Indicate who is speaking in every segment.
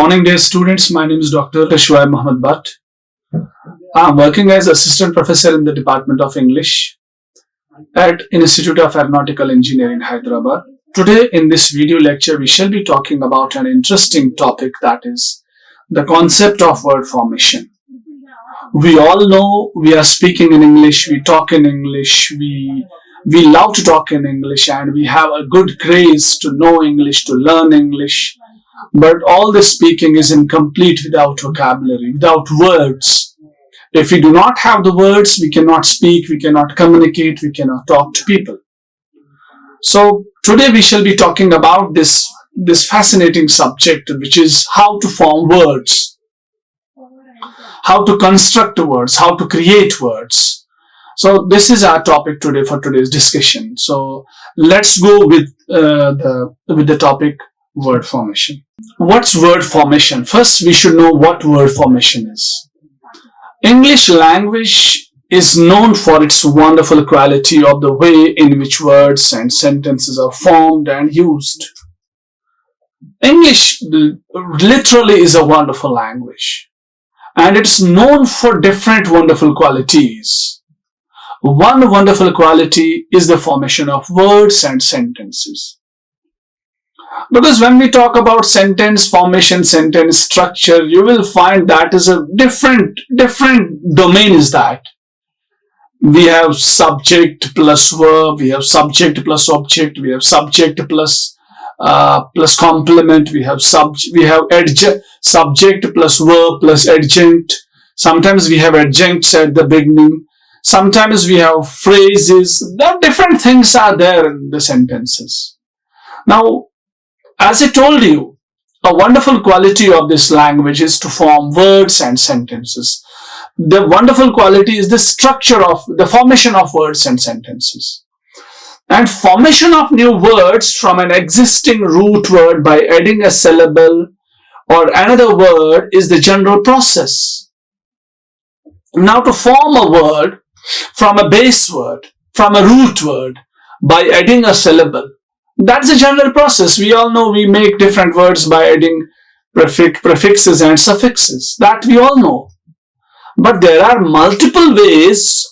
Speaker 1: morning, dear students. My name is Dr. Shuaib Mohammad Bhat. I am working as Assistant Professor in the Department of English at Institute of Aeronautical Engineering, Hyderabad. Today, in this video lecture, we shall be talking about an interesting topic, that is the concept of word formation. We all know we are speaking in English, we talk in English, we love to talk in English, and we have a good craze to know English, to learn English. But all this speaking is incomplete without vocabulary, without words. If we do not have the words, we cannot speak, we cannot communicate, we cannot talk to people. So today we shall be talking about this fascinating subject, which is how to form words, how to construct words, how to create words. So this is our topic today for today's discussion. So let's go with the topic word formation. What's word formation? First, we should know what word formation is. English language is known for its wonderful quality of the way in which words and sentences are formed and used. English literally is a wonderful language, and it's known for different wonderful qualities. One wonderful quality is the formation of words and sentences. Because when we talk about sentence formation, sentence structure, you will find that is a different domain is that. We have subject plus verb, we have subject plus object, we have subject plus complement, we have subject plus verb plus adjunct. Sometimes we have adjuncts at the beginning. Sometimes we have phrases. There are different things are there in the sentences. Now, as I told you, a wonderful quality of this language is to form words and sentences. The wonderful quality is the structure of the formation of words and sentences. And formation of new words from an existing root word by adding a syllable or another word is the general process. Now, to form a word from a base word, from a root word, by adding a syllable, that's a general process. We all know we make different words by adding prefixes and suffixes. That we all know. But there are multiple ways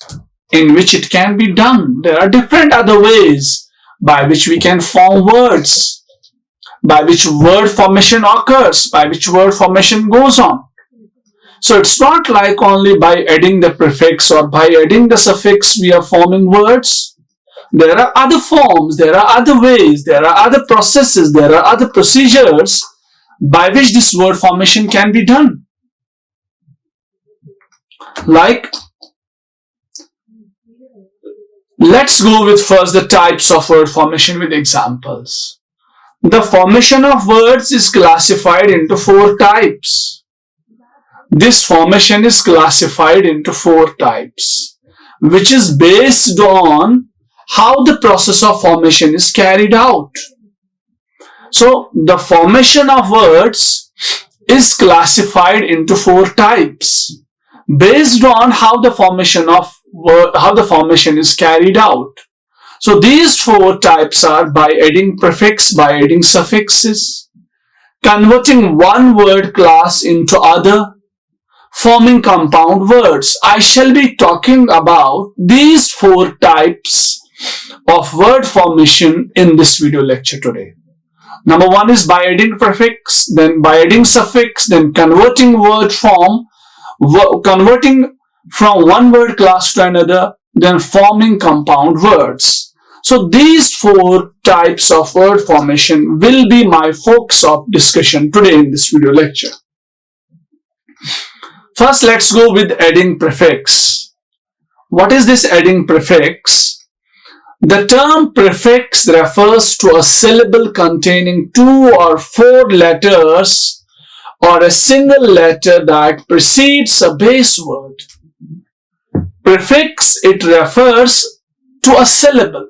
Speaker 1: in which it can be done. There are different other ways by which we can form words, by which word formation occurs, by which word formation goes on. So it's not like only by adding the prefix or by adding the suffix we are forming words. There are other forms, there are other ways, there are other processes, there are other procedures by which this word formation can be done. Like, let's go with first the types of word formation with examples. The formation of words is classified into 4 types. This formation is classified into 4 types, which is based on how the process of formation is carried out. So the formation of words is classified into 4 types based on how the formation is carried out. So these 4 types are by adding prefix, by adding suffixes, converting one word class into other, forming compound words. I shall be talking about these 4 types of word formation in this video lecture today. Number 1 is by adding prefix, then by adding suffix, then converting word form, converting from one word class to another, then forming compound words. So these 4 types of word formation will be my focus of discussion today in this video lecture. First, let's go with adding prefix. What is this adding prefix? The term prefix refers to a syllable containing 2 or 4 letters or a single letter that precedes a base word. Prefix, it refers to a syllable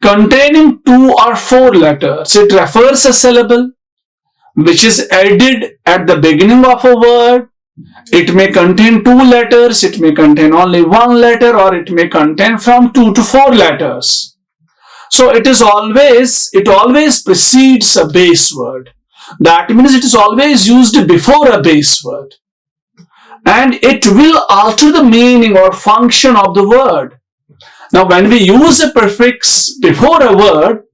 Speaker 1: containing 2 or 4 letters. It refers a syllable which is added at the beginning of a word. It may contain 2 letters, it may contain only 1 letter, or it may contain from 2 to 4 letters. So it always precedes a base word. That means it is always used before a base word. And it will alter the meaning or function of the word. Now, when we use a prefix before a word,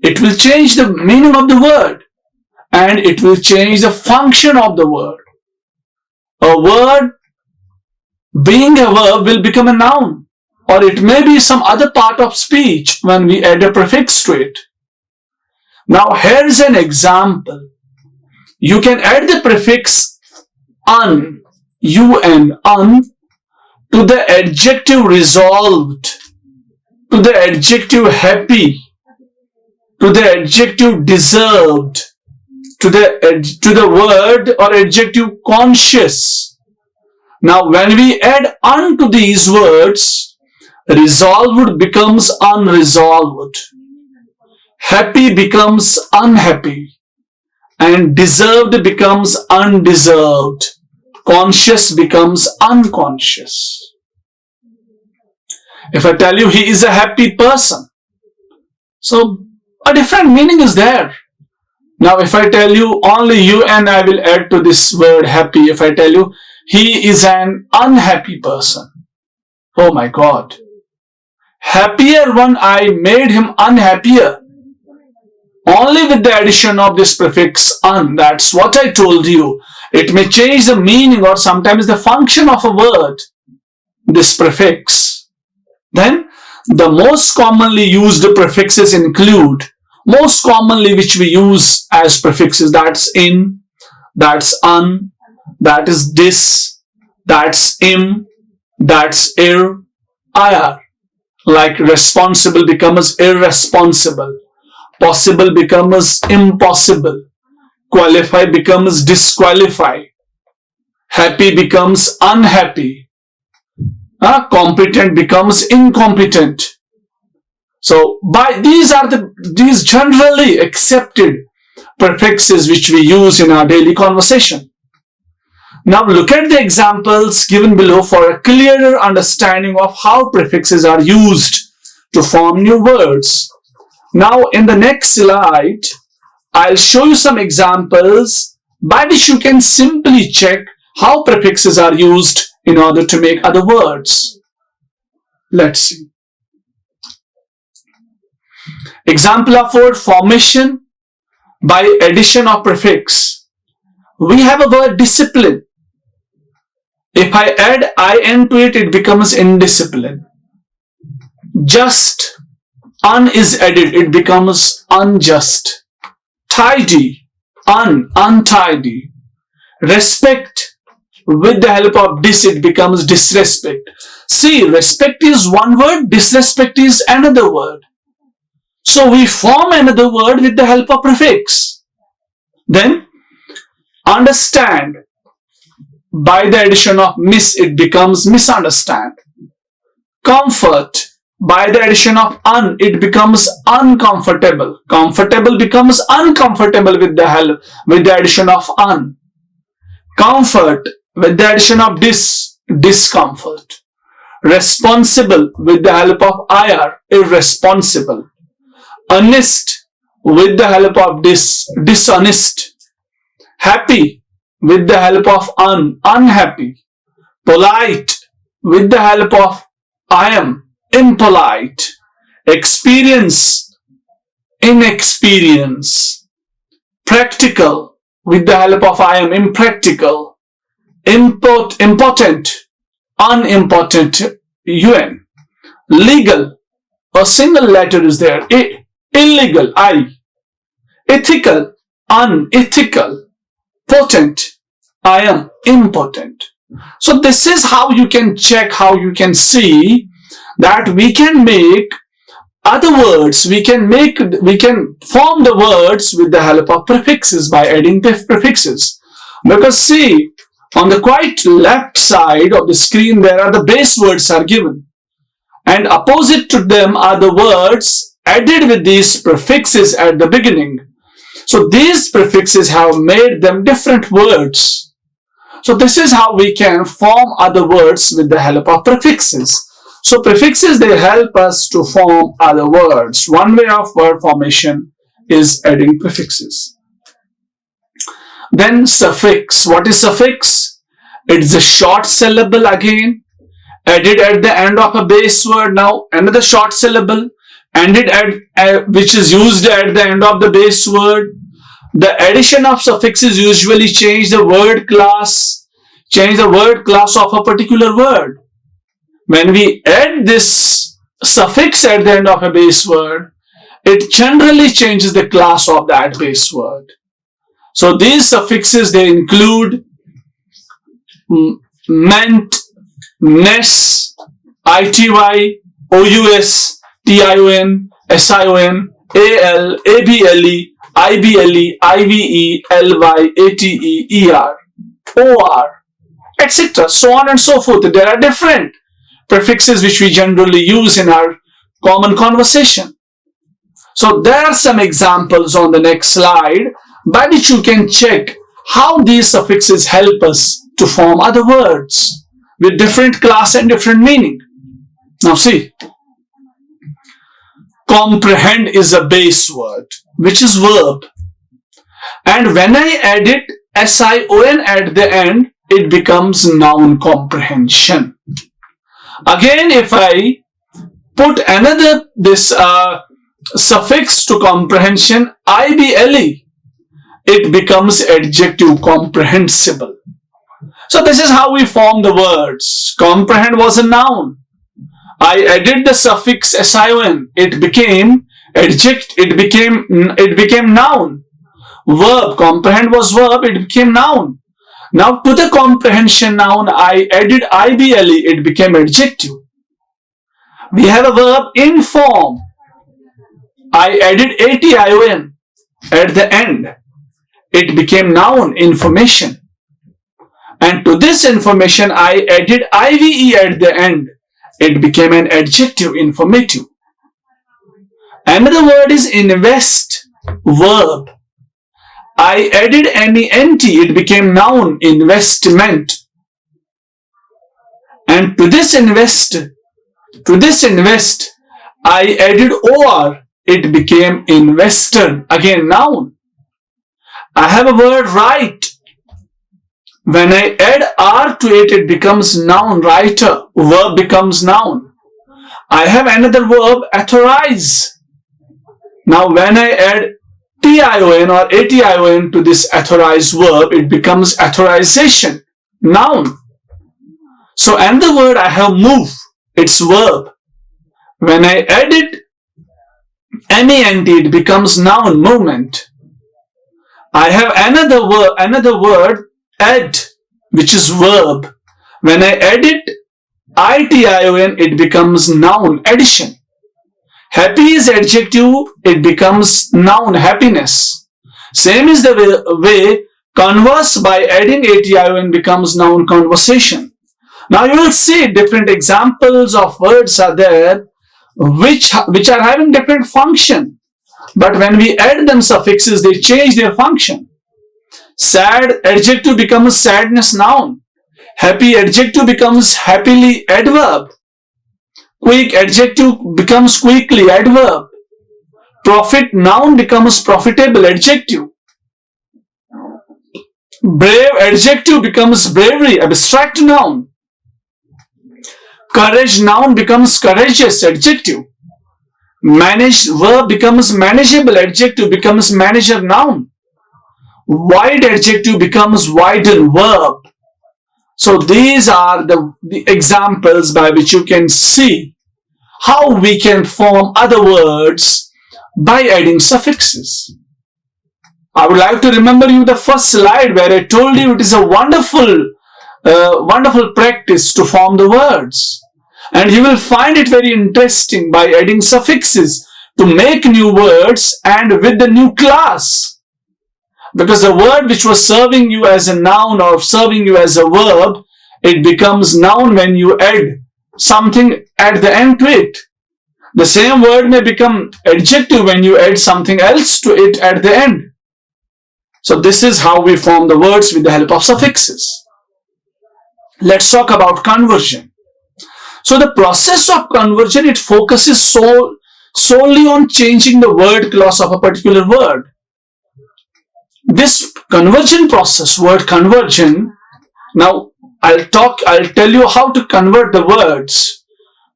Speaker 1: it will change the meaning of the word and it will change the function of the word. A word being a verb will become a noun, or it may be some other part of speech when we add a prefix to it. Now, here's an example. You can add the prefix un, un, to the adjective resolved, to the adjective happy, to the adjective deserved, to the word or adjective conscious. Now, when we add un to these words, resolved becomes unresolved, happy becomes unhappy, and deserved becomes undeserved, conscious becomes unconscious. If I tell you he is a happy person, so a different meaning is there. Now, if I tell you only you and I will add to this word happy, if I tell you he is an unhappy person, oh my God. Happier one, I made him unhappier. Only with the addition of this prefix un, that's what I told you. It may change the meaning or sometimes the function of a word, this prefix. Then, the most commonly used prefixes include, most commonly which we use as prefixes, that's in, that's un, that is this, that's im, that's ir, IR. Like responsible becomes irresponsible, possible becomes impossible, qualify becomes disqualify, happy becomes unhappy, competent becomes incompetent. So these are these generally accepted prefixes which we use in our daily conversation. Now look at the examples given below for a clearer understanding of how prefixes are used to form new words. Now in the next slide, I'll show you some examples by which you can simply check how prefixes are used in order to make other words. Let's see. Example of word formation by addition of prefix. We have a word discipline. If I add in to it, it becomes indiscipline. Just, un is added, it becomes unjust. Tidy, untidy. Respect, with the help of dis, it becomes disrespect. See, respect is one word, disrespect is another word. So we form another word with the help of prefix. Then, understand, by the addition of mis, it becomes misunderstand. Comfort, by the addition of un, it becomes uncomfortable. Comfortable becomes uncomfortable with the addition of un. Comfort, with the addition of dis, discomfort. Responsible, with the help of IR, irresponsible. Honest, with the help of dis, dishonest. Happy, with the help of unhappy. Polite, with the help of I am, impolite. Experience, inexperience. Practical, with the help of I am, impractical. Important, unimportant, un. Legal, a single letter is there. Illegal, I. Ethical, unethical. Potent, I am impotent. So this is how you can check, how you can see that we can make other words, we can form the words with the help of prefixes by adding prefixes. Because see, on the quite left side of the screen there are the base words are given, and opposite to them are the words added with these prefixes at the beginning. So these prefixes have made them different words. So this is how we can form other words with the help of prefixes. So prefixes, they help us to form other words. One way of word formation is adding prefixes. Then suffix. What is suffix? It's a short syllable again, added at the end of a base word. Now another short syllable ended at which is used at the end of the base word. The addition of suffixes usually change the word class of a particular word. When we add this suffix at the end of a base word, it generally changes the class of that base word. So these suffixes, they include ment, ness, ity, ous, tion, sion, al, able, ible, ive, ly, ate, er, or, etc. So on and so forth. There are different prefixes which we generally use in our common conversation. So there are some examples on the next slide by which you can check how these suffixes help us to form other words with different class and different meaning. Now see, comprehend is a base word, which is verb. And when I added sion at the end, it becomes noun comprehension. Again, if I put this suffix to comprehension, ible, it becomes adjective comprehensible. So this is how we form the words. Comprehend was a noun. I added the suffix sion. It became noun. Verb. Comprehend was verb. It became noun. Now to the comprehension noun, I added ible. It became adjective. We have a verb inform. I added ation at the end. It became noun, information. And to this information, I added ive at the end. It became an adjective, informative. Another word is invest, verb. I added ment. It became noun, investment. And to this invest, I added or. It became investor, again noun. I have a word write. When I add r to it, it becomes noun, writer. Verb becomes noun. I have another verb, authorize. Now when I add tion or ation to this authorize verb, it becomes authorization, noun. So another word I have move. It's verb. When I add it ment, it becomes noun, movement. I have another word add, which is verb. When I add it ition, it becomes noun, addition. Happy is adjective, it becomes noun, happiness. Same is the way converse by adding ation becomes noun, conversation. Now you will see different examples of words are there which are having different function. But when we add them suffixes, they change their function. Sad adjective becomes sadness, noun. Happy adjective becomes happily, adverb. Quick adjective becomes quickly, adverb. Profit noun becomes profitable, adjective. Brave adjective becomes bravery, abstract noun. Courage noun becomes courageous, adjective. Manage verb becomes manageable, adjective becomes manager, noun. Wide adjective becomes widen, verb. So these are the examples by which you can see how we can form other words by adding suffixes. I would like to remember you the first slide where I told you it is a wonderful practice to form the words. And you will find it very interesting by adding suffixes to make new words and with the new class. Because the word which was serving you as a noun or serving you as a verb, it becomes noun when you add something at the end to it. The same word may become adjective when you add something else to it at the end. So this is how we form the words with the help of suffixes. Let's talk about conversion. So the process of conversion, it focuses solely on changing the word class of a particular word. This conversion process, word conversion. Now, I'll tell you how to convert the words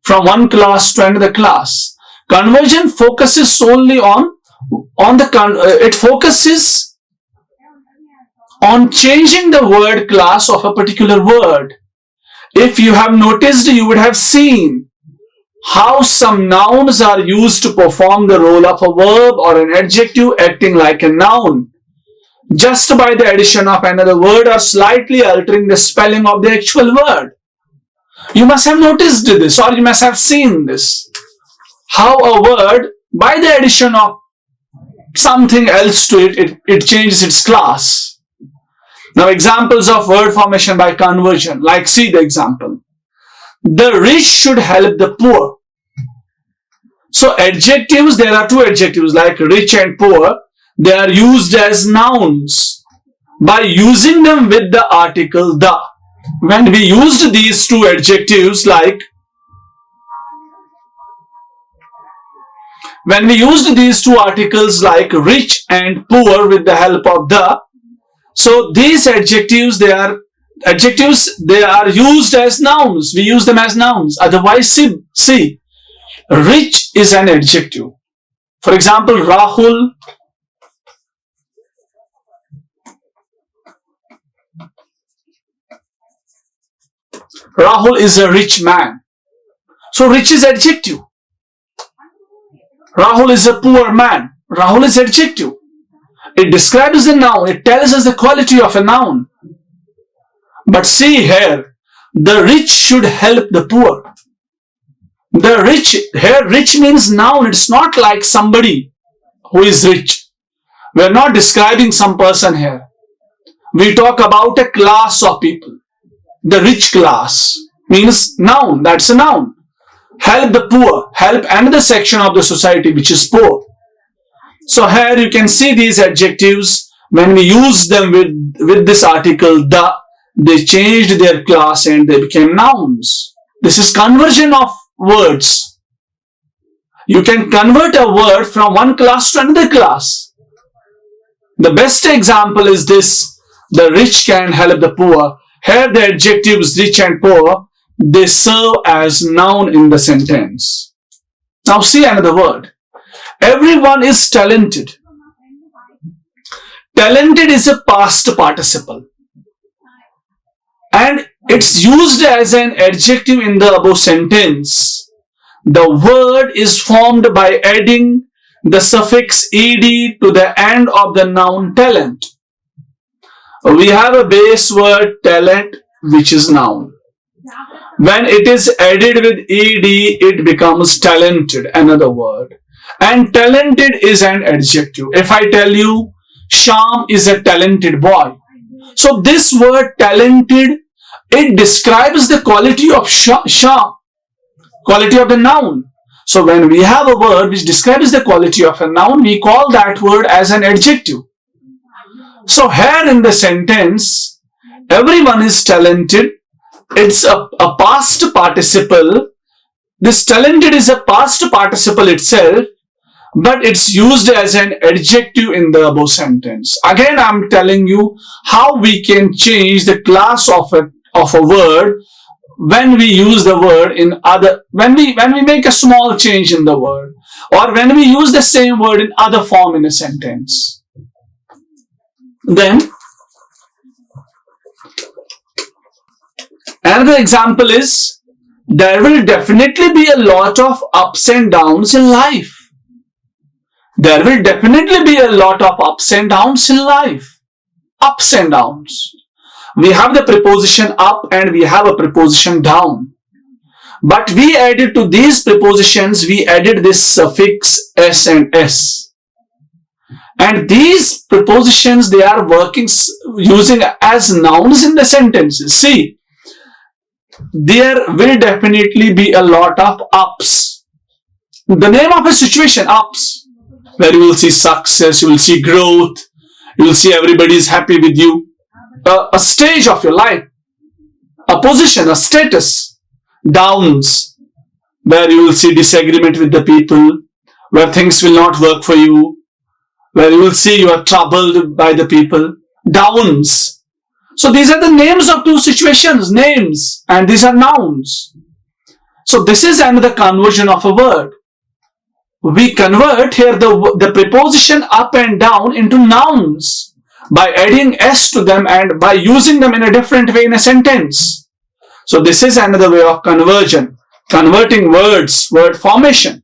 Speaker 1: from one class to another class. Conversion focuses solely it focuses on changing the word class of a particular word. If you have noticed, you would have seen how some nouns are used to perform the role of a verb or an adjective acting like a noun, just by the addition of another word or slightly altering the spelling of the actual word. You must have noticed this, or you must have seen this. How a word, by the addition of something else to it changes its class. Now, examples of word formation by conversion, like see the example. The rich should help the poor. So adjectives, there are two adjectives like rich and poor. They are used as nouns by using them with the article the. When we used these two adjectives like articles like rich and poor with the help of the, so these adjectives, they are used as nouns. We use them as nouns. Otherwise, see, rich is an adjective. For example, Rahul is a rich man. So rich is adjective. Rahul is a poor man. Rahul is adjective. It describes the noun. It tells us the quality of a noun. But see here, the rich should help the poor. The rich, here rich means noun. It's not like somebody who is rich. We are not describing some person here. We talk about a class of people. The rich class means noun. That's a noun. Help the poor. Help another section of the society which is poor. So here you can see these adjectives. When we use them with this article the, they changed their class and they became nouns. This is conversion of words. You can convert a word from one class to another class. The best example is this. The rich can help the poor. Here the adjectives rich and poor, they serve as noun in the sentence. Now see another word. Everyone is talented. Talented is a past participle. And it's used as an adjective in the above sentence. The word is formed by adding the suffix ed to the end of the noun talent. We have a base word talent which is noun. When it is added with ed, it becomes talented, another word. And talented is an adjective. If I tell you Sham is a talented boy. So this word talented, it describes the quality of Sham, quality of the noun. So when we have a word which describes the quality of a noun, we call that word as an adjective. So here in the sentence, everyone is talented. It's a past participle. This talented is a past participle itself, but it's used as an adjective in the above sentence. Again, I'm telling you how we can change the class of a word when we use the word in other, when we make a small change in the word, or when we use the same word in other form in a sentence. Then another example is, there will definitely be a lot of ups and downs in life. There will definitely be a lot of ups and downs in life. Ups and downs. We have the preposition up and we have a preposition down. But we added to these prepositions, we added this suffix s and s. And these prepositions, they are working using as nouns in the sentences. See, there will definitely be a lot of ups. The name of a situation, ups, where you will see success, you will see growth, you will see everybody is happy with you. A stage of your life, a position, a status. Downs, where you will see disagreement with the people, where things will not work for you, where you will see you are troubled by the people. downs. So these are the names of two situations, names, and these are nouns. So this is another conversion of a word. We convert here the preposition up and down into nouns by adding s to them and by using them in a different way in a sentence. So this is another way of conversion, converting words, word formation.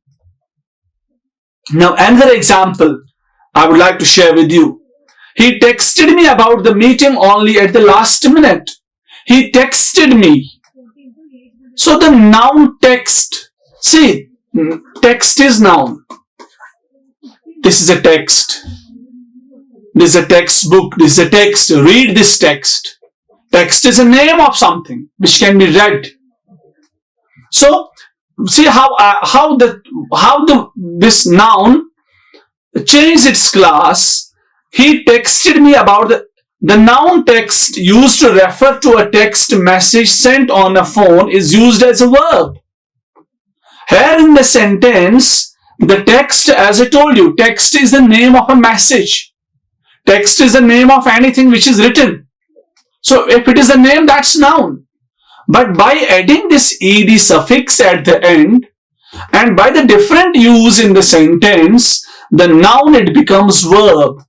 Speaker 1: Now another example I would like to share with you. He texted me about the meeting only at the last minute. He texted me. So the noun text, see, text is noun. This is a text. This is a textbook. This is a text. Read this text. Text is a name of something which can be read. So see how this noun changed its class. He texted me about the noun text used to refer to a text message sent on a phone is used as a verb. Here in the sentence, the text, as I told you, text is the name of a message. Text is the name of anything which is written. So if it is a name, that's noun. But by adding this ed suffix at the end and by the different use in the sentence, the noun, it becomes verb.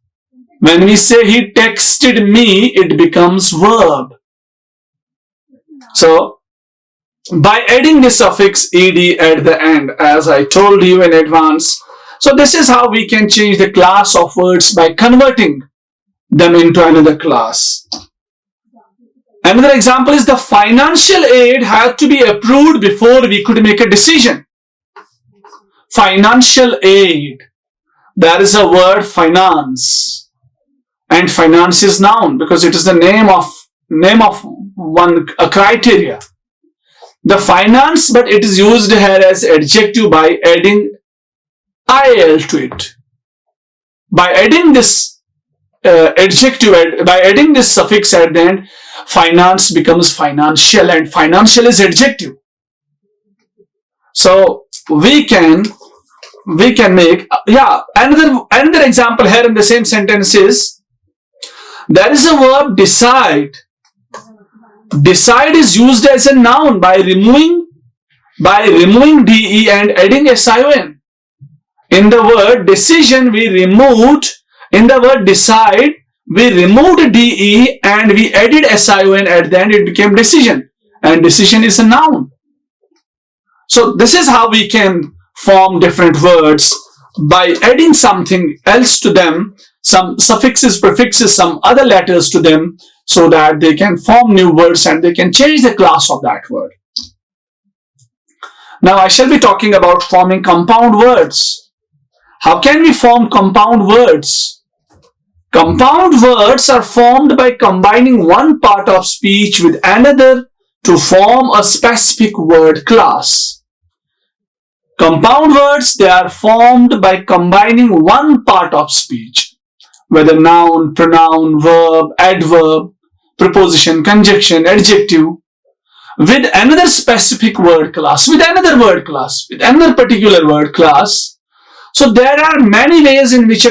Speaker 1: When we say he texted me, it becomes verb. So by adding the suffix ed at the end, as I told you in advance, so this is how we can change the class of words by converting them into another class. Another example is the financial aid had to be approved before we could make a decision. Financial aid. There is a word finance. And finance is noun because it is the name of a criteria. The finance, but it is used here as adjective by adding IL to it. By adding this adjective, by adding this suffix at the end, finance becomes financial, and financial is adjective. So we can make another example here in the same sentence is there is a verb decide. Decide is used as a noun by removing de and adding sion. In the word decision, in the word decide, we removed de and we added sion at the end. It became decision, and decision is a noun. So this is how we can form different words by adding something else to them, some suffixes, prefixes, some other letters to them, so that they can form new words and they can change the class of that word. Now I shall be talking about forming compound words. How can we form compound words? Compound words are formed by combining one part of speech with another to form a specific word class. Compound words, they are formed by combining one part of speech, whether noun, pronoun, verb, adverb, preposition, conjunction, adjective, with another specific word class, with another word class, with another particular word class. So there are many ways in which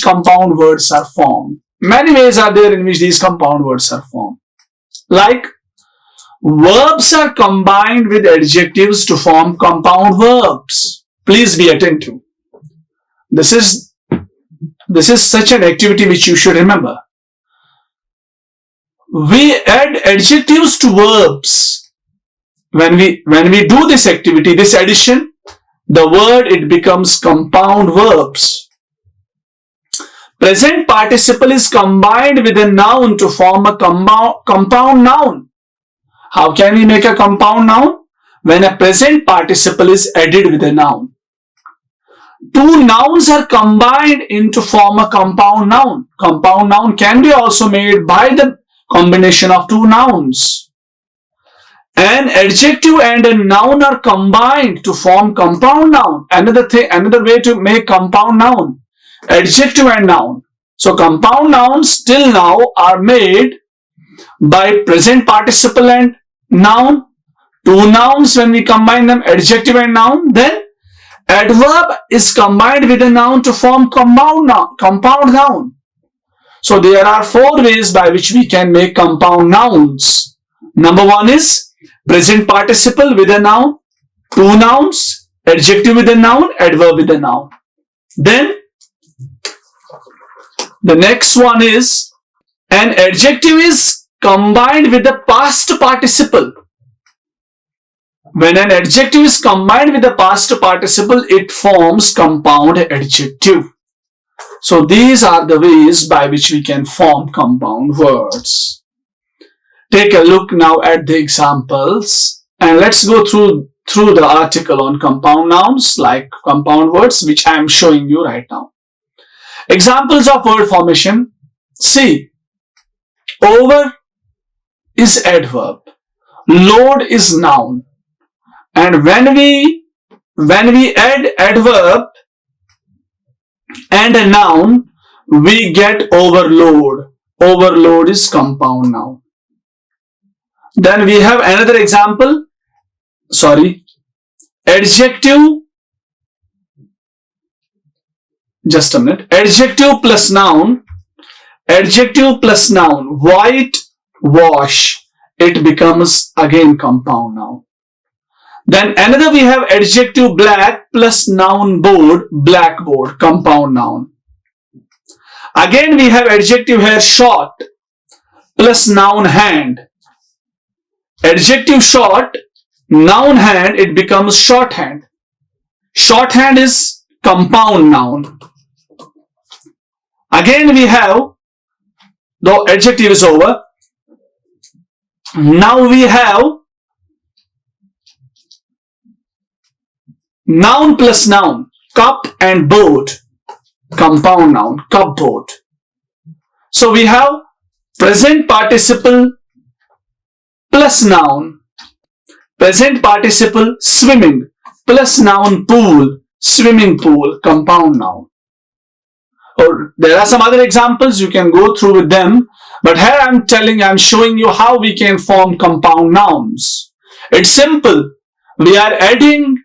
Speaker 1: compound words are formed. Many ways are there in which these compound words are formed. Like verbs are combined with adjectives to form compound verbs. Please be attentive. This is such an activity which you should remember. We add adjectives to verbs. When we do this activity, this addition, the word, it becomes compound verbs. Present participle is combined with a noun to form a compound noun. How can we make a compound noun? When a present participle is added with a noun. Two nouns are combined to form a compound noun. Compound noun can be also made by the combination of two nouns. An adjective and a noun are combined to form compound noun. Another way to make compound noun, adjective and noun. So compound nouns till now are made by present participle and noun. Two nouns, when we combine them, adjective and noun, then adverb is combined with a noun to form compound noun. So there are four ways by which we can make compound nouns. Number one is present participle with a noun, two nouns, adjective with a noun, adverb with a noun. Then the next one is an adjective is combined with the past participle. When an adjective is combined with the past participle, it forms compound adjective. So these are the ways by which we can form compound words. Take a look now at the examples and let's go through the article on compound nouns like compound words which I am showing you right now. Examples of word formation. See, over is adverb, load is noun, and when we add adverb and a noun, we get overload. Overload is compound noun. Then we have another example. Adjective. Just a minute. Adjective plus noun. Adjective plus noun. White, wash. It becomes again compound noun. Then another we have adjective black plus noun board, blackboard, compound noun. Again we have adjective hair short plus noun hand. Adjective short, noun hand, it becomes shorthand. Shorthand is compound noun. Again we have, the adjective is over. Now we have noun plus noun, cup and boat, compound noun, cupboard. So we have present participle plus noun, present participle swimming plus noun pool, swimming pool, compound noun. Or there are some other examples, you can go through with them, but here I'm showing you how we can form compound nouns. It's simple. We are adding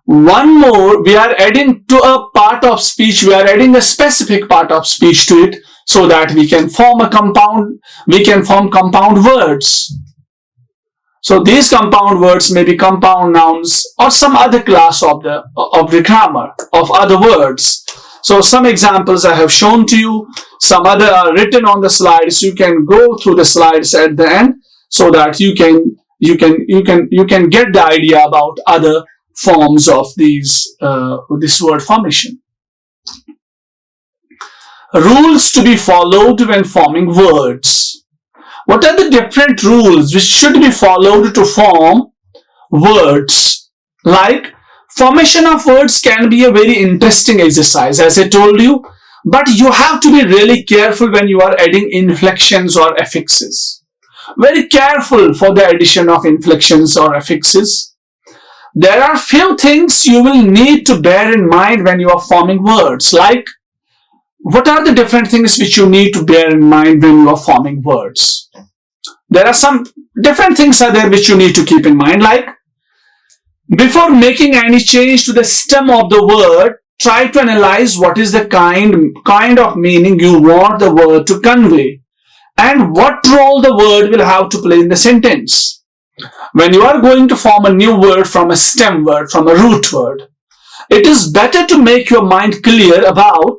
Speaker 1: one more, we are adding to a part of speech, we are adding a specific part of speech to it so that we can form compound words. So these compound words may be compound nouns or some other class of the grammar of other words. So some examples I have shown to you, some other are written on the slides. You can go through the slides at the end so that you can get the idea about other forms of this word formation. Rules to be followed when forming words. What are the different rules which should be followed to form words? Like, formation of words can be a very interesting exercise, as I told you, but you have to be really careful when you are adding inflections or affixes. Very careful for the addition of inflections or affixes. There are few things you will need to bear in mind when you are forming words. Like, what are the different things which you need to bear in mind when you are forming words? There are some different things are there which you need to keep in mind. Like, before making any change to the stem of the word, try to analyze what is the kind of meaning you want the word to convey and what role the word will have to play in the sentence. When you are going to form a new word from a stem word, from a root word, it is better to make your mind clear about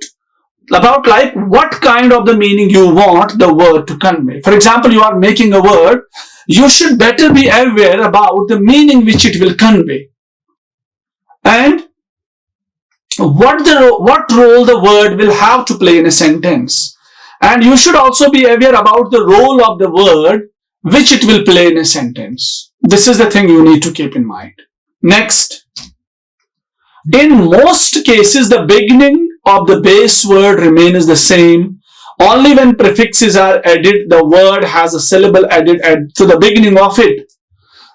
Speaker 1: like what kind of the meaning you want the word to convey. For example, you are making a word, you should better be aware about the meaning which it will convey and what role the word will have to play in a sentence. And you should also be aware about the role of the word which it will play in a sentence. This is the thing you need to keep in mind. Next, in most cases, the beginning of the base word remains the same. Only when prefixes are added, the word has a syllable added to the beginning of it.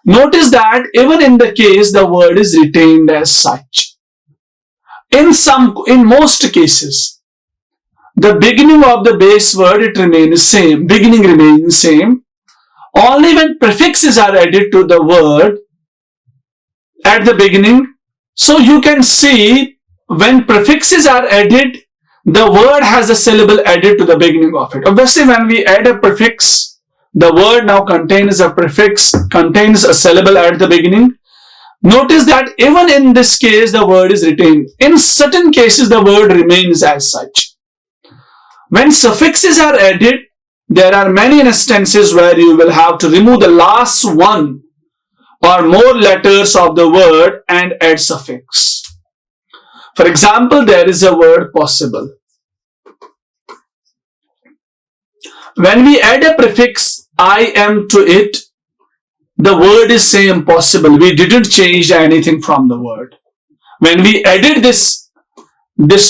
Speaker 1: Notice that even in the case, the word is retained as such. In most cases, the beginning of the base word, it remains same. Beginning remains same. Only when prefixes are added to the word at the beginning. So you can see when prefixes are added, the word has a syllable added to the beginning of it. Obviously, when we add a prefix, the word now contains a prefix, contains a syllable at the beginning. Notice that even in this case, the word is retained. In certain cases, the word remains as such. When suffixes are added, there are many instances where you will have to remove the last one or more letters of the word and add suffix. For example, there is a word possible. When we add a prefix im to it, the word is same possible. We didn't change anything from the word. When we added this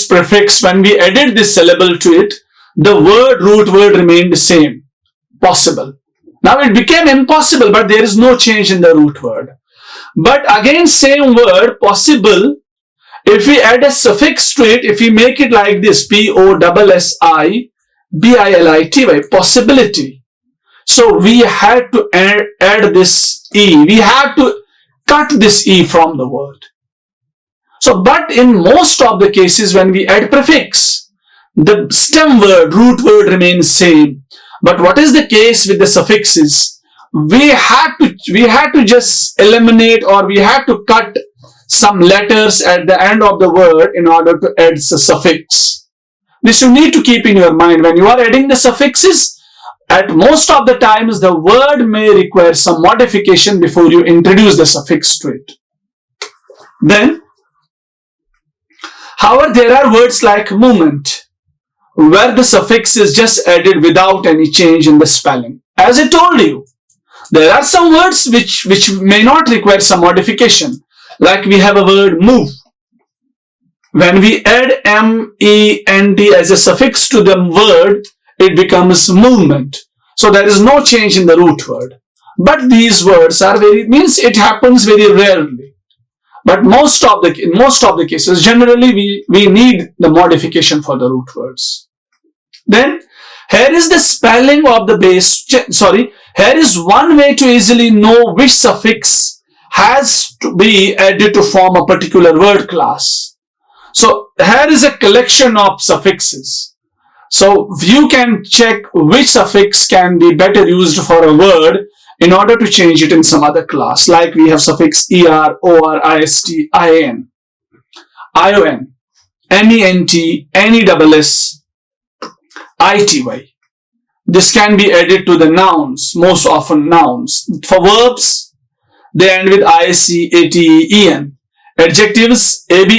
Speaker 1: prefix, when we added this syllable to it, the root word remained the same, possible. Now it became impossible, but there is no change in the root word. But again, same word, possible, if we add a suffix to it, if we make it like this, possibility, possibility. So we had to add this E. We had to cut this E from the word. So, but in most of the cases when we add prefix, the stem word, root word remains same. But what is the case with the suffixes? We had to just eliminate, or we had to cut some letters at the end of the word in order to add the suffix. This you need to keep in your mind. When you are adding the suffixes, at most of the times the word may require some modification before you introduce the suffix to it. Then, however, there are words like movement, where the suffix is just added without any change in the spelling. As I told you, there are some words which may not require some modification. Like we have a word move. When we add ment as a suffix to the word, it becomes movement. So there is no change in the root word. But these words are it happens very rarely. But most of the cases, generally we need the modification for the root words. Then, here is the spelling of the base. Here is one way to easily know which suffix has to be added to form a particular word class. So here is a collection of suffixes. So you can check which suffix can be better used for a word in order to change it in some other class. Like we have suffix er, or, ist, ian, ion, ment, ness, ity. This can be added to the nouns, most often nouns. For verbs, they end with ic, ate, en. Adjectives, able,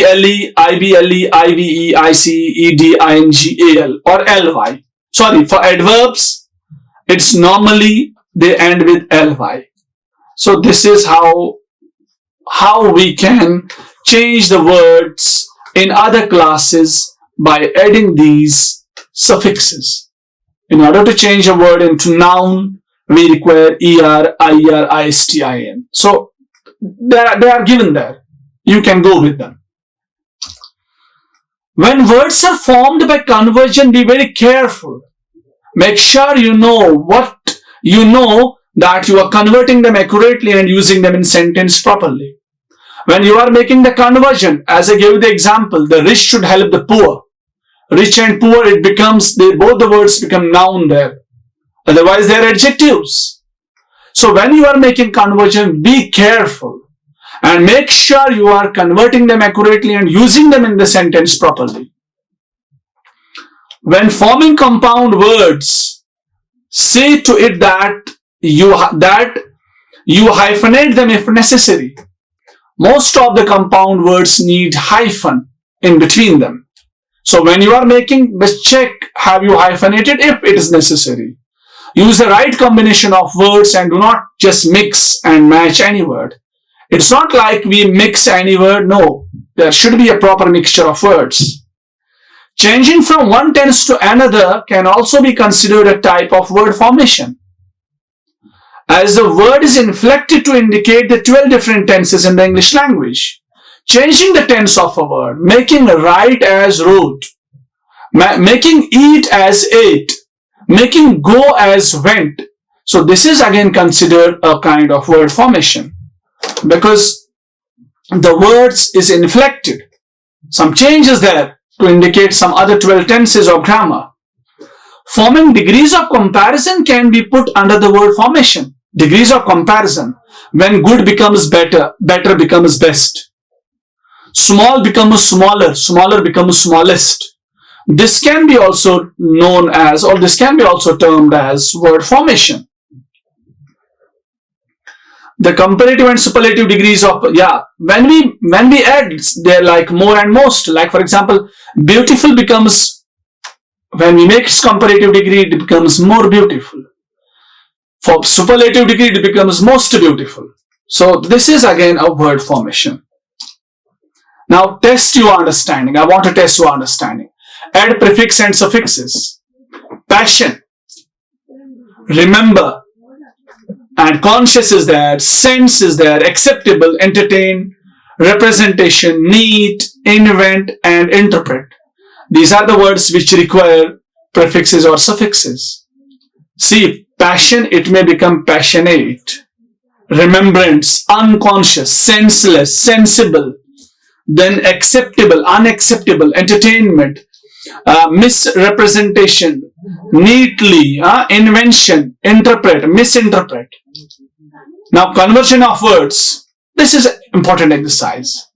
Speaker 1: ible, ive, ice, ed, ing, al, or ly. Sorry, for adverbs, it's normally they end with ly. So this is how we can change the words in other classes by adding these suffixes. In order to change a word into noun, we require er, ir, ist, in. So they are given there. You can go with them. When words are formed by conversion, be very careful. Make sure you know that you are converting them accurately and using them in sentence properly. When you are making the conversion, as I gave the example, the rich should help the poor. Rich and poor, both the words become noun there. Otherwise, they are adjectives. So when you are making conversion, be careful and make sure you are converting them accurately and using them in the sentence properly. When forming compound words, see to it that you hyphenate them if necessary. Most of the compound words need hyphen in between them. So when you are making the check, have you hyphenated if it is necessary. Use the right combination of words and do not just mix and match any word. It's not like we mix any word. No, there should be a proper mixture of words. Changing from one tense to another can also be considered a type of word formation. As the word is inflected to indicate the 12 different tenses in the English language. Changing the tense of a word, making write as wrote, making eat as ate, making go as went. So this is again considered a kind of word formation because the words is inflected. Some change is there to indicate some other 12 tenses of grammar. Forming degrees of comparison can be put under the word formation. Degrees of comparison. When good becomes better, better becomes best. Small becomes smaller, smaller becomes smallest. This can be also known as, or this can be also termed as word formation. The comparative and superlative degrees of, when we add, they're like more and most. Like for example, beautiful becomes, when we make its comparative degree, it becomes more beautiful. For superlative degree, it becomes most beautiful. So this is again a word formation. Now test your understanding. I want to test your understanding. Add prefix and suffixes. Passion, remember, and conscious is there, sense is there, acceptable, entertain, representation, neat, invent, and interpret. These are the words which require prefixes or suffixes. See, passion, it may become passionate. Remembrance, unconscious, senseless, sensible. Then acceptable, unacceptable, entertainment, misrepresentation, neatly, invention, interpret, misinterpret. Now conversion of words. This is an important exercise.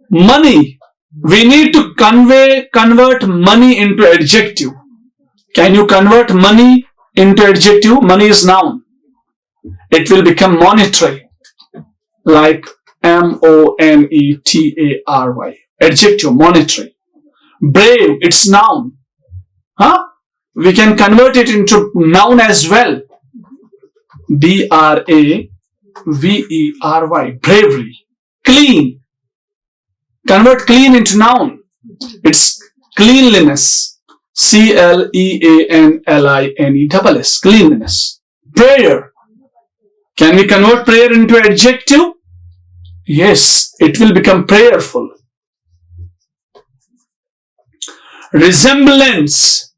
Speaker 1: Money. We need to convert money into adjective. Can you convert money into adjective? Money is noun. It will become monetary. Like monetary. Adjective, monetary. Brave, it's noun. We can convert it into noun as well. bravery. Bravery. Clean. Convert clean into noun. It's cleanliness. cleanliness. Cleanliness. Prayer. Can we convert prayer into adjective? Yes, it will become prayerful. Resemblance.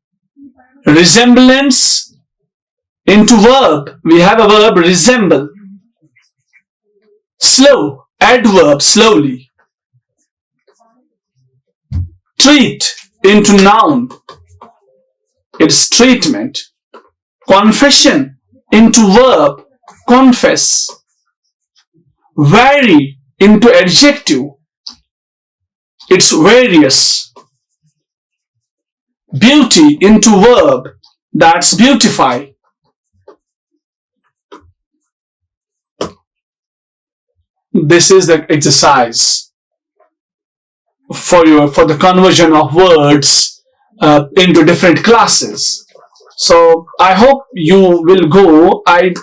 Speaker 1: Resemblance into verb. We have a verb, resemble. Slow. Adverb, slowly. Treat into noun. It's treatment. Confession into verb. Confess. Vary into adjective. It's various. Beauty into verb. That's beautify. This is the exercise for the conversion of words into different classes. So I hope you will go. I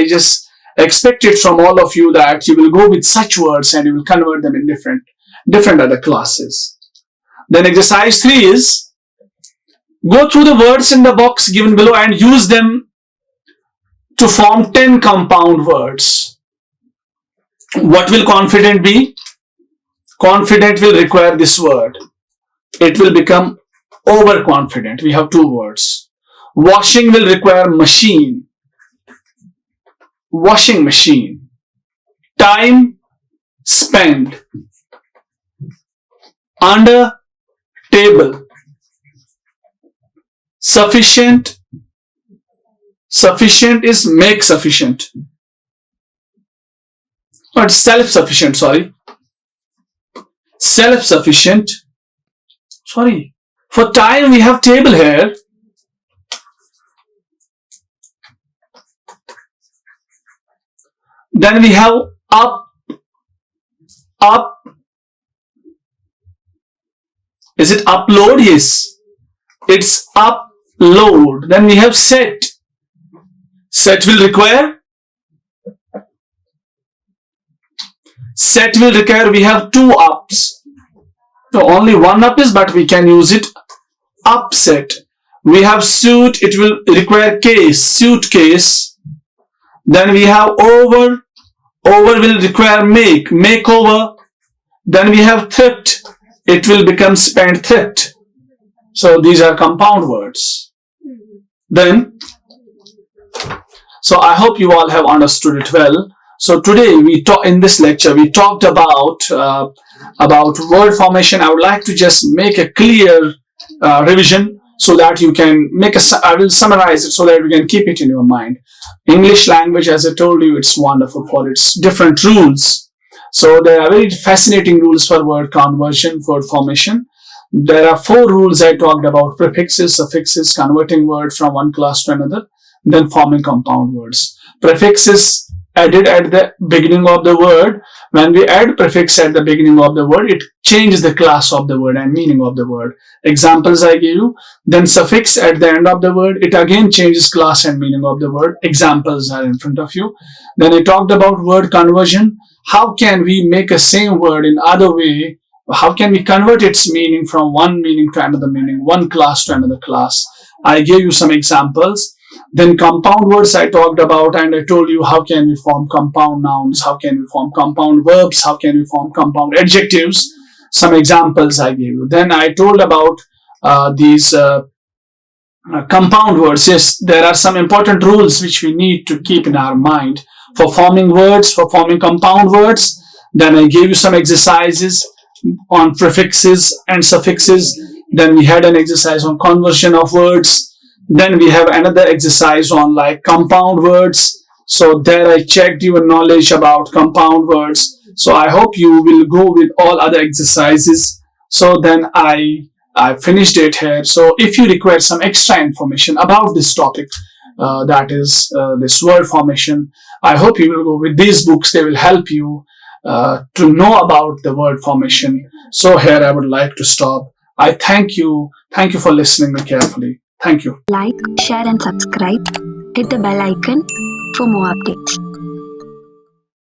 Speaker 1: just expect it from all of you that you will go with such words and you will convert them in different other classes. Then exercise 3 is go through the words in the box given below and use them to form 10 compound words. What will confident be? Confident will require this word. It will become overconfident. We have 2 words. Washing will require machine. Washing machine. Time, spend. Under, table. Sufficient. Sufficient is make sufficient. Or self-sufficient, sorry. Self-sufficient. Sorry. For time we have table here. Then we have up. Up. Is it upload? Yes. It's upload. Then we have set. Set will require. Set will require, we have 2 ups. So only 1 up is, but we can use it upset. We have suit, it will require case, suitcase. Then we have over. Over will require make, makeover. Then we have thrift. It will become spend, thrift. So these are compound words. Then, so I hope you all have understood it well. So today in this lecture we talked about word formation. I would like to just make a clear revision so that you can I will summarize it so that you can keep it in your mind. English language, as I told you, it's wonderful for its different rules. So there are very fascinating rules for word conversion, word formation. There are 4 rules I talked about: prefixes, suffixes, converting word from one class to another, then forming compound words. Prefixes added at the beginning of the word. When we add prefix at the beginning of the word, it changes the class of the word and meaning of the word. Examples I gave you. Then suffix at the end of the word, it again changes class and meaning of the word. Examples are in front of you. Then I talked about word conversion. How can we make a same word in other way? How can we convert its meaning from one meaning to another meaning, one class to another class? I gave you some examples. Then compound words I talked about, and I told you how can we form compound nouns, how can we form compound verbs, how can we form compound adjectives. Some examples I gave you. Then I told about these compound words. Yes, there are some important rules which we need to keep in our mind for forming words, for forming compound words. Then I gave you some exercises on prefixes and suffixes. Then we had an exercise on conversion of words. Then we have another exercise on like compound words. So there I checked your knowledge about compound words. So I hope you will go with all other exercises. So then I finished it here. So if you require some extra information about this topic, that is this word formation, I hope you will go with these books. They will help you to know about the word formation. So here I would like to stop. I thank you. Thank you for listening me carefully. Thank you.
Speaker 2: Like, share and subscribe. Hit the bell icon for more updates.